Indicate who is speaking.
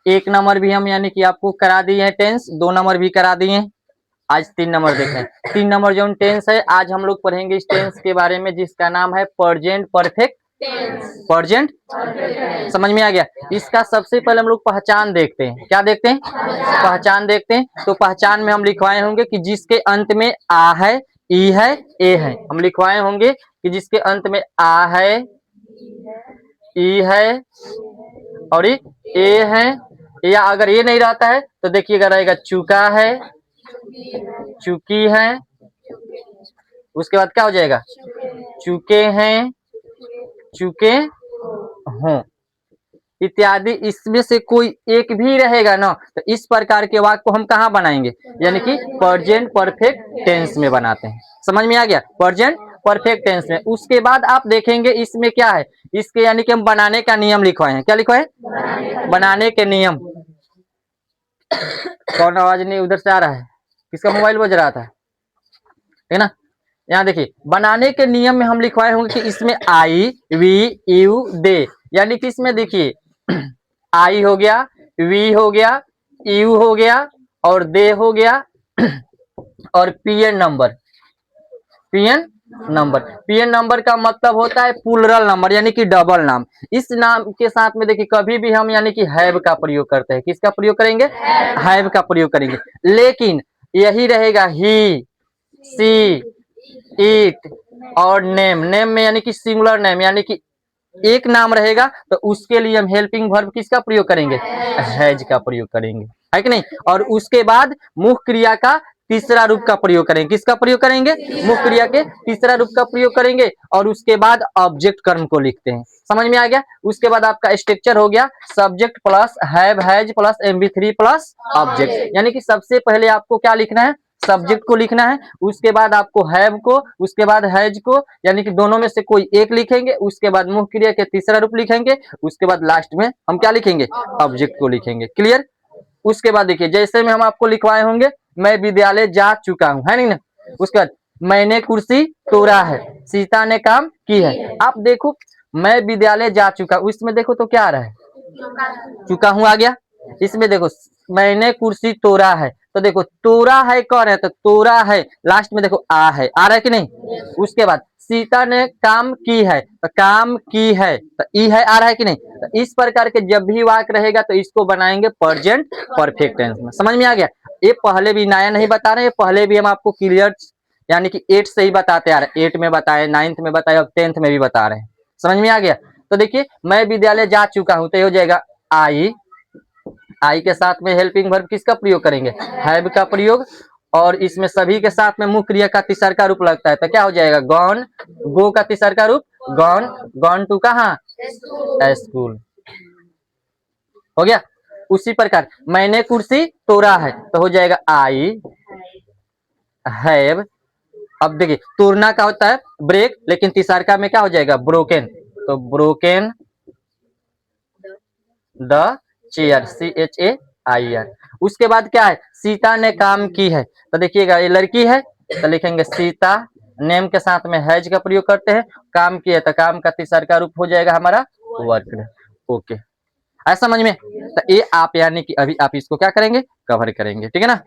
Speaker 1: 1 number भी हम यानी कि आपको करा दिए हैं टेंस, 2 नंबर भी करा दिए हैं। आज 3 नंबर देख रहे हैं। 3 नंबर जो टेंस है, आज हम लोग पढ़ेंगे इस टेंस के बारे में जिसका नाम है प्रेजेंट परफेक्ट टेंस। प्रेजेंट समझ में आ गया। इसका सबसे पहले हम लोग पहचान देखते हैं। क्या देखते हैं? पहचान देखते हैं। तो पहचान में हम लिखवाए होंगे कि जिसके अंत में आ है, ई है, ए है। हम लिखवाए होंगे कि जिसके अंत में आ है, ई है और ए है, या अगर ये नहीं रहता है तो देखिएगा रहेगा चुका है, चुकी है, उसके बाद क्या हो जाएगा? चुके हैं, चुके हों इत्यादि। इसमें से कोई एक भी रहेगा ना तो इस प्रकार के वाक्य को हम कहाँ बनाएंगे? यानी कि प्रेजेंट परफेक्ट टेंस में बनाते हैं। समझ में आ गया? प्रेजेंट परफेक्ट टेंस में। उसके बाद आप देखेंगे इसमें क्या है, इसके यानी कि हम बनाने का नियम लिखवाए हैं। क्या लिखवाए? बनाने के नियम। कौन आवाज नहीं उधर से आ रहा है? किसका मोबाइल बज रहा था? है ना। यहाँ देखिए बनाने के नियम में हम लिखवाए होंगे कि इसमें आई, वी, यू, दे, यानी कि इसमें देखिए आई हो गया, वी हो गया, यू हो गया और दे हो गया और PN number. PN number, PN number का मतलब होता है प्लूरल नंबर यानी कि डबल नाम। इस नाम के साथ में देखिए कभी भी हम यानी कि हैव का प्रयोग करते हैं। किसका प्रयोग करेंगे? हैव का प्रयोग करेंगे। लेकिन यही रहेगा ही, सी, इट और नेम। नेम में यानी कि सिंगुलर नेम यानी कि एक नाम रहेगा तो उसके लिए हम हेल्पिंग वर्ब किसका प्रयोग करेंगे? हैज का प्रयोग करेंगे, है कि नहीं। और उसके बाद मुख्य क्रिया का तीसरा रूप का प्रयोग करेंगे। किसका प्रयोग करेंगे? मुख्य क्रिया के तीसरा रूप का प्रयोग करेंगे और उसके बाद ऑब्जेक्ट कर्म को लिखते हैं। समझ में आ गया। उसके बाद आपका स्ट्रक्चर हो गया subject plus have has plus MB3 plus object. यानी कि सबसे पहले आपको क्या लिखना है? सब्जेक्ट को लिखना है, उसके बाद आपको हैव को, उसके बाद हैज को, यानी कि दोनों में से कोई एक लिखेंगे, उसके बाद मुख्य क्रिया के तीसरा रूप लिखेंगे, उसके बाद लास्ट में हम क्या लिखेंगे? ऑब्जेक्ट को लिखेंगे। क्लियर। उसके बाद देखिए जैसे में हम आपको लिखवाए होंगे मैं विद्यालय जा चुका हूँ, है नहीं ना। उसके बाद मैंने कुर्सी तोड़ा है, सीता ने काम की है। आप देखो मैं विद्यालय जा चुका हूँ, इसमें देखो तो क्या आ रहा है? चुका हूँ आ गया। इसमें देखो मैंने कुर्सी तोड़ा है, तो देखो तोड़ा है कौन है? तो तोड़ा है लास्ट में देखो आ है, आ रहा है कि नहीं। उसके बाद सीता ने काम की है, तो काम की है तो ई है, आ रहा है कि नहीं। तो इस प्रकार के जब भी वाक्य रहेगा तो इसको बनाएंगे प्रेजेंट परफेक्ट टेंस में। समझ में आ गया। ये पहले भी नया नहीं बता रहे हैं, पहले भी हम आपको क्लियर यानी कि 8 से ही बताते आ रहे हैं। 8 में बताए, 9th में बताए, अब 10th में भी बता रहे हैं। समझ में आ गया। तो देखिए मैं विद्यालय जा चुका हूँ तो ये हो जाएगा आई, आई के साथ में हेल्पिंग वर्ब किसका प्रयोग करेंगे? हैव का प्रयोग। और इसमें सभी के साथ में मुख्य क्रिया का तीसरा रूप लगता है तो क्या हो जाएगा? गॉन। गो का तीसरा रूप गॉन। गॉन टू कहाँ? स्कूल। हो गया। उसी प्रकार मैंने कुर्सी तोड़ा है तो हो जाएगा आई हैव। अब देखिए तोड़ना का होता है ब्रेक, लेकिन तीसरा में क्या हो जाएगा? ब्रोकन। तो ब्रोकन द चेयर, CHAIR। उसके बाद क्या है? सीता ने काम की है, तो देखिएगा ये लड़की है तो लिखेंगे सीता। नेम के साथ में हैज का प्रयोग करते हैं। काम की है तो काम का तीसरा रूप हो जाएगा हमारा वर्क। ओके, ऐसा समझ में। तो ये आप यानी कि अभी आप इसको क्या करेंगे? कवर करेंगे। ठीक है ना।